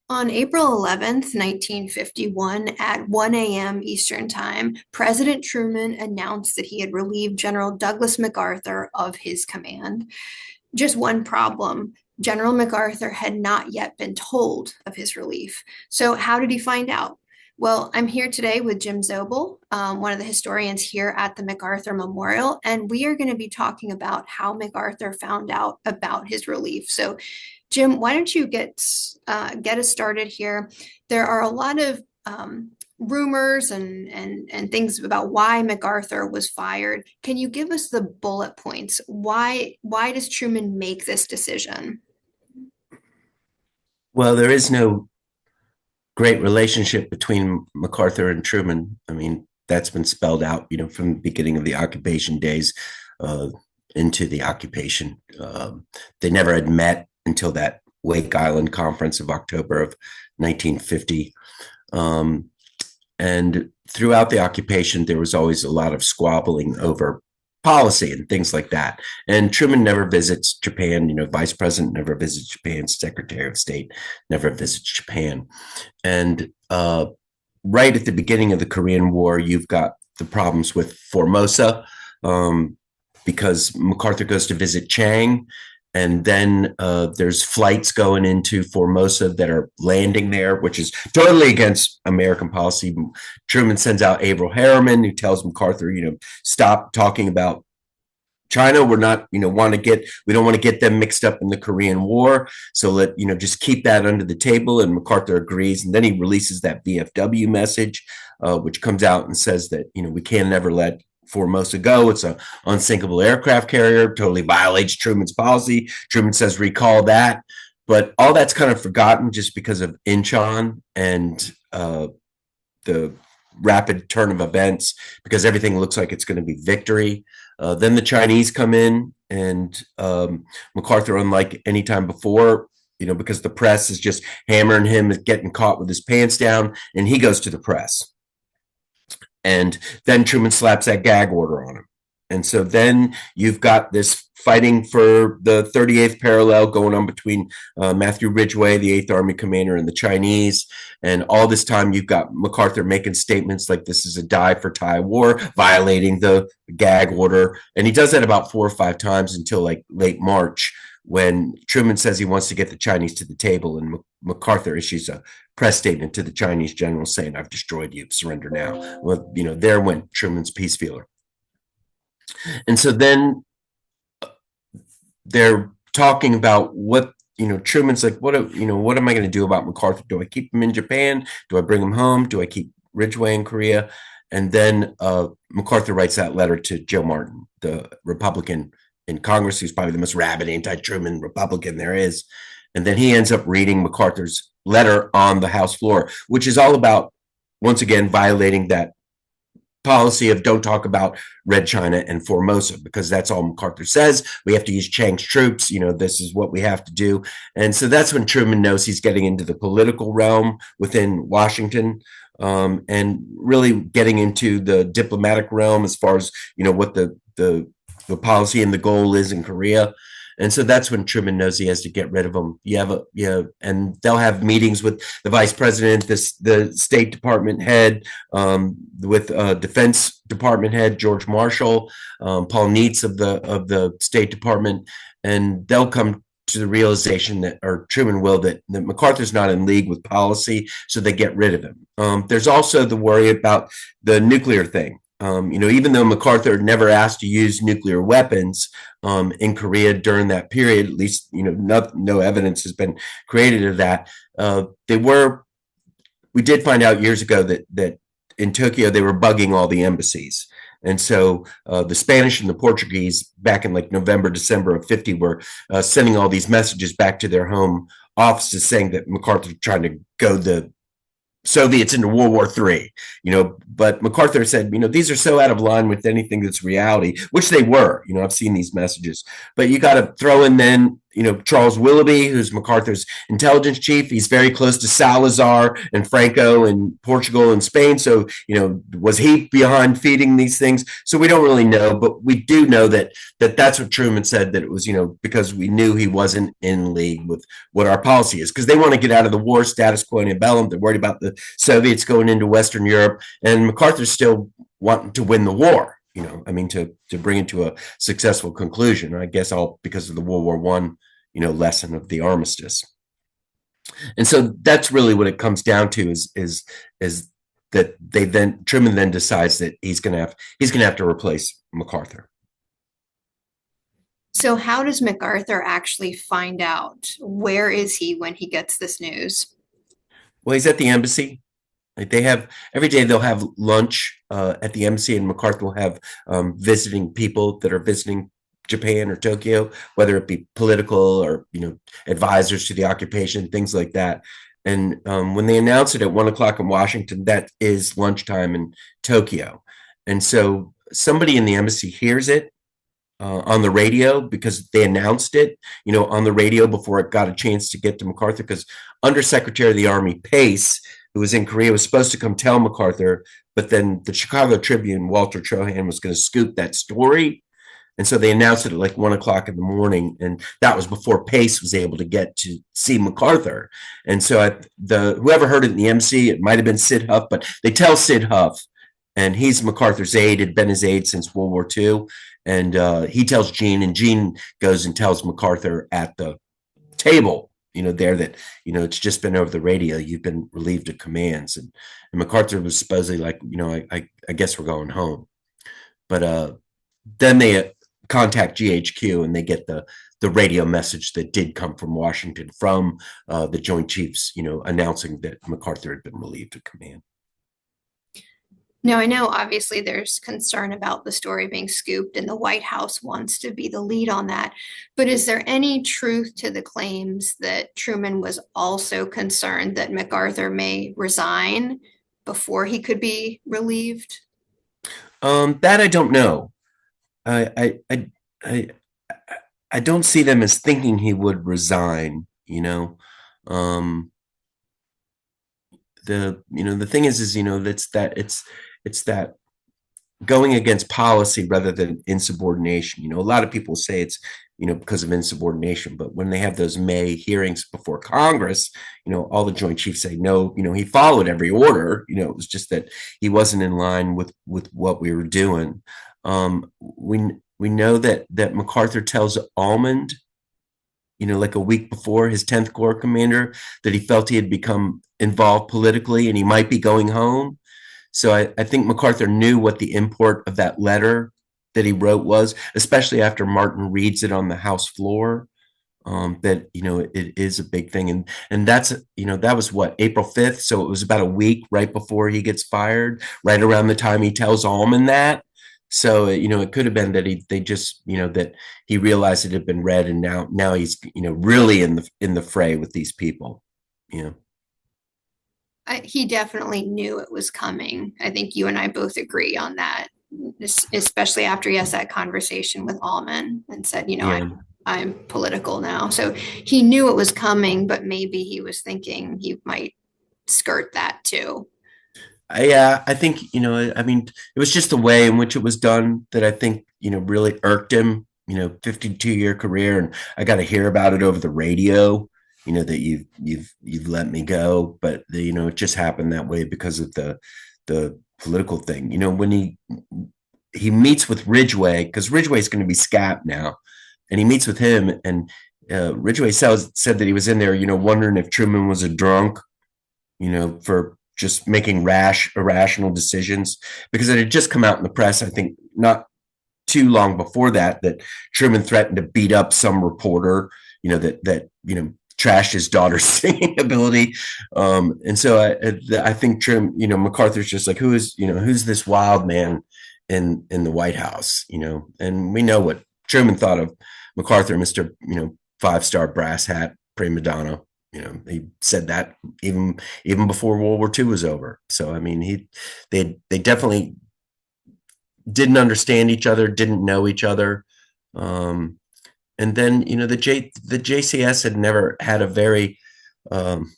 On April 11th, 1951, at 1 a.m. Eastern Time, President Truman announced that he had relieved General Douglas MacArthur of his command. Just one problem. General MacArthur had not yet been told of his relief. So, how did he find out? Well, I'm here today with Jim Zobel, one of the historians here at the MacArthur Memorial, and we are going to be talking about how MacArthur found out about his relief. So, Jim, why don't you get us started here? There are a lot of rumors and things about why MacArthur was fired. Can you give us the bullet points? Why does Truman make this decision? Well, there is no great relationship between MacArthur and Truman. I mean, that's been spelled out, from the beginning of the occupation days uh, into the occupation. They never had met until that Wake Island conference of October of 1950. Um, and throughout the occupation, there was always a lot of squabbling over policy and things like that. And Truman never visits Japan. Vice President never visits Japan. Secretary of State never visits Japan. And right at the beginning of the Korean War, you've got the problems with Formosa, because MacArthur goes to visit Chiang, and then there's flights going into Formosa that are landing there, which is totally against American policy. Truman sends out Averell Harriman, who tells MacArthur, stop talking about China. We're not, we don't want to get them mixed up in the Korean War. So just keep that under the table. And MacArthur agrees. And then he releases that VFW message, which comes out and says that, we can never let Formosa go. It's an unsinkable aircraft carrier, totally violates Truman's policy. Truman says, recall that. But all that's kind of forgotten just because of Incheon and the rapid turn of events, because everything looks like it's going to be victory. Then the Chinese come in, and MacArthur, unlike any time before, because the press is just hammering him, getting caught with his pants down, and he goes to the press. And then Truman slaps that gag order on him. And so then you've got this fighting for the 38th parallel going on between Matthew Ridgway, the 8th Army commander, and the Chinese. And all this time you've got MacArthur making statements like this is a die for Thai war, violating the gag order. And he does that about 4 or 5 times until like late March, when Truman says he wants to get the Chinese to the table, and MacArthur issues a press statement to the Chinese general saying, I've destroyed you, surrender now. Well, there went Truman's peace feeler. And so then they're talking about what, Truman's like, what am I going to do about MacArthur? Do I keep him in Japan? Do I bring him home? Do I keep Ridgway in Korea? And then MacArthur writes that letter to Joe Martin, the Republican in Congress, who's probably the most rabid anti-Truman Republican there is. And then he ends up reading MacArthur's letter on the House floor, which is all about, once again, violating that policy of don't talk about Red China and Formosa, because that's all MacArthur says. We have to use Chiang's troops. This is what we have to do. And so that's when Truman knows he's getting into the political realm within Washington, and really getting into the diplomatic realm as far as, what the policy and the goal is in Korea. And so that's when Truman knows he has to get rid of them. And they'll have meetings with the vice president, the State Department head, with Defense Department head George Marshall, Paul Neitz of the State Department, and they'll come to the realization that, or Truman will, that MacArthur's not in league with policy, so they get rid of him. There's also the worry about the nuclear thing. Even though MacArthur never asked to use nuclear weapons in Korea during that period, at least no evidence has been created of that. We did find out years ago that in Tokyo they were bugging all the embassies, and so the Spanish and the Portuguese back in like November, December of 50 were sending all these messages back to their home offices saying that MacArthur trying to go the Soviets into World War III, but MacArthur said, these are so out of line with anything that's reality, which they were. I've seen these messages, but you got to throw in then, Charles Willoughby, who's MacArthur's intelligence chief. He's very close to Salazar and Franco in Portugal and Spain. So, was he behind feeding these things? So we don't really know, but we do know that's what Truman said, that it was, because we knew he wasn't in league with what our policy is, because they want to get out of the war, status quo antebellum. They're worried about the Soviets going into Western Europe, and MacArthur's still wanting to win the war. To bring it to a successful conclusion. I guess all because of the World War One, lesson of the armistice. And so that's really what it comes down to is that Truman then decides that he's gonna have to replace MacArthur. So how does MacArthur actually find out? Where is he when he gets this news? Well, he's at the embassy. Like, they have every day, they'll have lunch at the embassy, and MacArthur will have visiting people that are visiting Japan or Tokyo, whether it be political or advisors to the occupation, things like that. And when they announce it at 1 o'clock in Washington, that is lunchtime in Tokyo. And so somebody in the embassy hears it on the radio, because they announced it, on the radio before it got a chance to get to MacArthur, because Undersecretary of the Army Pace, who was in Korea, was supposed to come tell MacArthur, but then the Chicago Tribune, Walter Trohan, was going to scoop that story. And so they announced it at like 1 o'clock in the morning. And that was before Pace was able to get to see MacArthur. And so whoever heard it in the MC, it might have been Sid Huff, but they tell Sid Huff, and he's MacArthur's aide, had been his aide since World War II. And he tells Gene, and Gene goes and tells MacArthur at the table, there, that, it's just been over the radio, you've been relieved of commands. And MacArthur was supposedly like, I guess we're going home. But then they contact GHQ, and they get the radio message that did come from Washington from the Joint Chiefs, announcing that MacArthur had been relieved of command. Now, I know obviously there's concern about the story being scooped, and the White House wants to be the lead on that. But is there any truth to the claims that Truman was also concerned that MacArthur may resign before he could be relieved? That I don't know. I don't see them as thinking he would resign. The thing is it's that going against policy rather than insubordination. A lot of people say it's because of insubordination, but when they have those May hearings before Congress, all the Joint Chiefs say no. He followed every order. It was just that he wasn't in line with what we were doing. We know that MacArthur tells Almond, like a week before, his 10th Corps commander, that he felt he had become involved politically and he might be going home. So I think MacArthur knew what the import of that letter that he wrote was, especially after Martin reads it on the House floor, that, it is a big thing. And that's, that was what, April 5th. So it was about a week right before he gets fired, right around the time he tells Almond that. So, it could have been that they just, that he realized it had been read, and now he's, really in the fray with these people, He definitely knew it was coming. I think you and I both agree on that, especially after he has that conversation with Almond and said, Yeah. I'm political now. So he knew it was coming, but maybe he was thinking he might skirt that too. I think, it was just the way in which it was done that I think, really irked him, 52-year career. And I got to hear about it over the radio, that you've let me go. But, it just happened that way because of the political thing. When he meets with Ridgway, because Ridgway is going to be SCAP now, and he meets with him, and Ridgway said that he was in there, wondering if Truman was a drunk, for just making irrational decisions, because it had just come out in the press, I think not too long before that Truman threatened to beat up some reporter, that trashed his daughter's singing ability. And so I think MacArthur's just like, who's this wild man in the White House, and we know what Truman thought of MacArthur, Mr. 5-star brass hat prima donna. He said that even before World War II was over. So, they definitely didn't understand each other, didn't know each other. And then, the JCS had never had a very, um,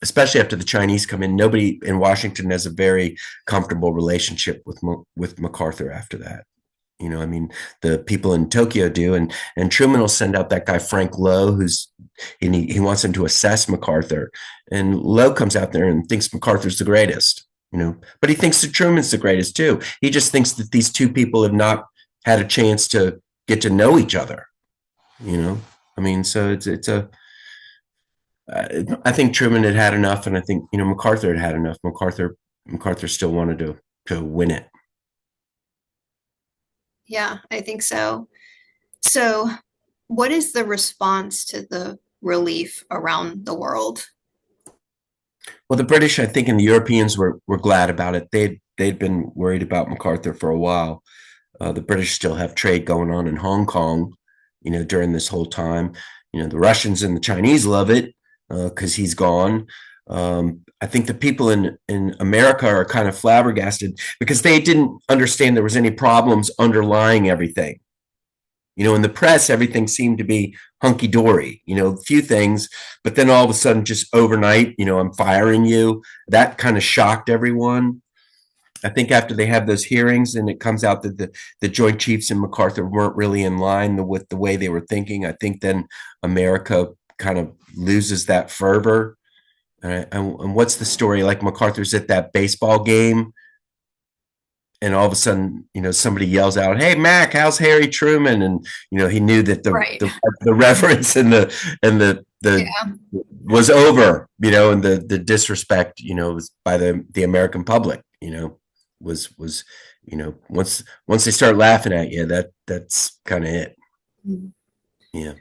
especially after the Chinese come in, nobody in Washington has a very comfortable relationship with MacArthur after that. I mean, the people in Tokyo do, and Truman will send out that guy Frank Lowe, he wants him to assess MacArthur, and Lowe comes out there and thinks MacArthur's the greatest, but he thinks that Truman's the greatest too. He just thinks that these two people have not had a chance to get to know each other. I mean, so it's a. I think Truman had enough, and I think MacArthur had enough. MacArthur still wanted to win it. Yeah, I think so. So, what is the response to the relief around the world? Well, the British, I think, and the Europeans were glad about it. They'd been worried about MacArthur for a while. The British still have trade going on in Hong Kong, during this whole time. The Russians and the Chinese love it because he's gone. I think the people in America are kind of flabbergasted because they didn't understand there was any problems underlying everything. In the press, everything seemed to be hunky dory, a few things, but then all of a sudden, just overnight, I'm firing you. That kind of shocked everyone. I think after they have those hearings and it comes out that the Joint Chiefs and MacArthur weren't really in line with the way they were thinking, I think then America kind of loses that fervor. And what's the story? Like MacArthur's at that baseball game, and all of a sudden, somebody yells out, "Hey, Mac, how's Harry Truman?" And he knew that Right. the reverence and the Yeah. was over, and the disrespect, was by the American public, was once they start laughing at you, that's kind of it. Mhm. Yeah.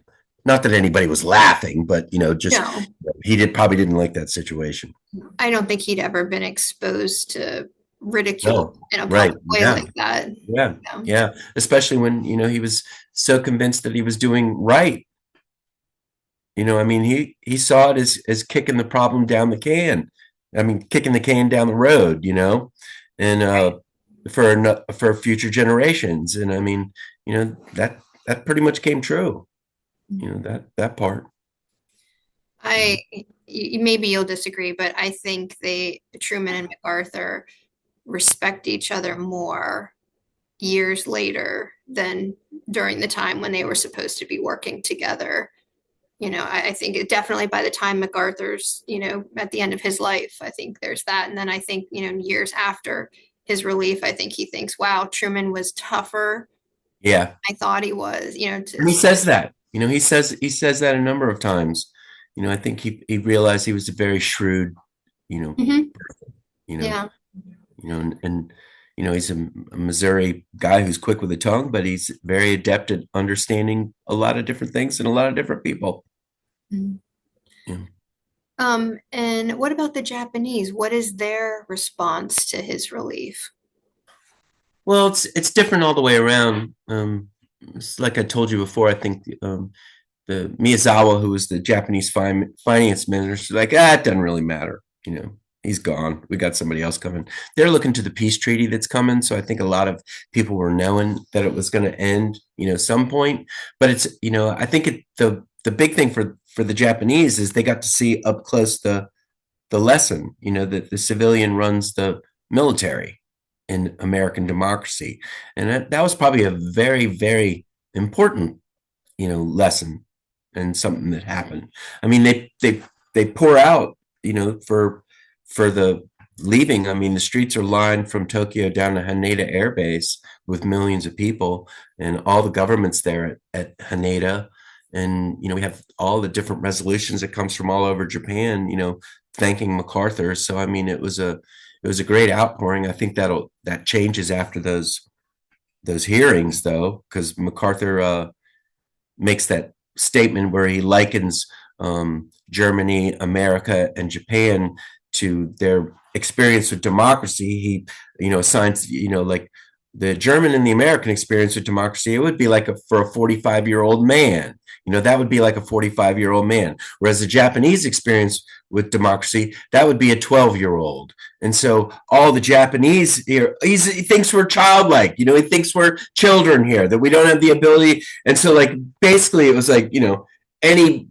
Not that anybody was laughing, but just No, he probably didn't like that situation. I don't think he'd ever been exposed to ridicule No, in a right. public way Yeah. like that. Yeah. No. Yeah. Especially when, he was so convinced that he was doing right. I mean, he saw it as kicking the problem down the can. I mean, kicking the can down the road, and for future generations. And I mean, that pretty much came true. That part. I maybe you'll disagree, but I think Truman and MacArthur respect each other more years later than during the time when they were supposed to be working together. I think it definitely by the time MacArthur's, at the end of his life, I think there's that. And then I think, years after his relief, I think he thinks, wow, Truman was tougher Yeah. than I thought he was, And he says that, he says that a number of times. I think he realized he was a very shrewd, you know, Mhm. you know, Yeah. and he's a Missouri guy who's quick with the tongue, but he's very adept at understanding a lot of different things and a lot of different people. Mhm. Yeah. And what about the Japanese? What is their response to his relief? Well, it's different all the way around. It's like I told you before. I think the Miyazawa, who was the Japanese finance minister, like, it doesn't really matter. He's gone. We got somebody else coming. They're looking to the peace treaty that's coming. So I think a lot of people were knowing that it was going to end, some point. But it's, I think the big thing for the Japanese is they got to see up close the lesson, that the civilian runs the military in American democracy. And that was probably a very, very important, lesson and something that happened. I mean, they pour out, for the leaving. I mean, the streets are lined from Tokyo down to Haneda Air Base with millions of people and all the governments there at Haneda. And, we have all the different resolutions that comes from all over Japan, thanking MacArthur. So, I mean, it was a great outpouring. I think that changes after those hearings, though, because MacArthur makes that statement where he likens Germany, America, and Japan to their experience with democracy. He, assigns, like the German and the American experience with democracy, it would be like for a 45-year-old man. that would be like a 45-year-old man. Whereas the Japanese experience with democracy, that would be a 12-year-old. And so all the Japanese here, he thinks we're childlike, he thinks we're children here, that we don't have the ability. And so like basically it was like, any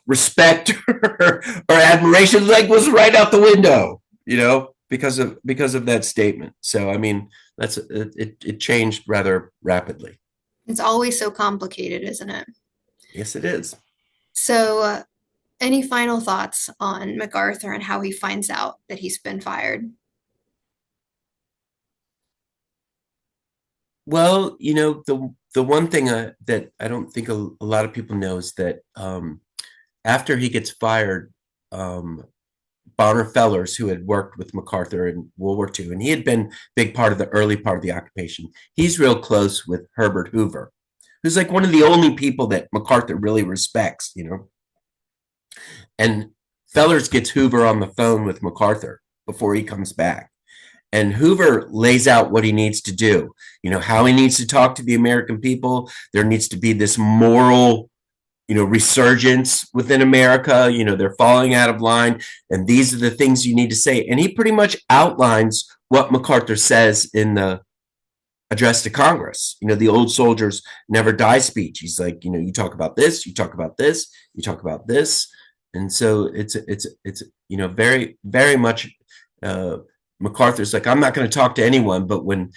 respect or admiration like was right out the window, because of that statement. So I mean, it changed rather rapidly. It's always so complicated, isn't it? Yes, it is. So, any final thoughts on MacArthur and how he finds out that he's been fired? Well, the one thing that I don't think a lot of people know is that after he gets fired, Bonner Fellers, who had worked with MacArthur in World War II, and he had been a big part of the early part of the occupation. He's real close with Herbert Hoover, who's like one of the only people that MacArthur really respects. And Fellers gets Hoover on the phone with MacArthur before he comes back. And Hoover lays out what he needs to do, how he needs to talk to the American people. There needs to be this moral resurgence within America. They're falling out of line, and these are the things you need to say. And he pretty much outlines what MacArthur says in the address to Congress. The old soldiers never die speech. He's like, you talk about this, you talk about this, you talk about this. And so it's very, very much MacArthur's like, I'm not going to talk to anyone. But when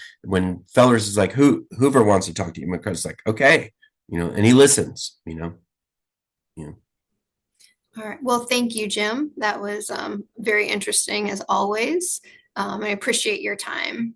Fellers is like, Hoover wants to talk to you, MacArthur's like, okay, and he listens. Yeah. All right. Well, thank you, Jim. That was very interesting as always. I appreciate your time.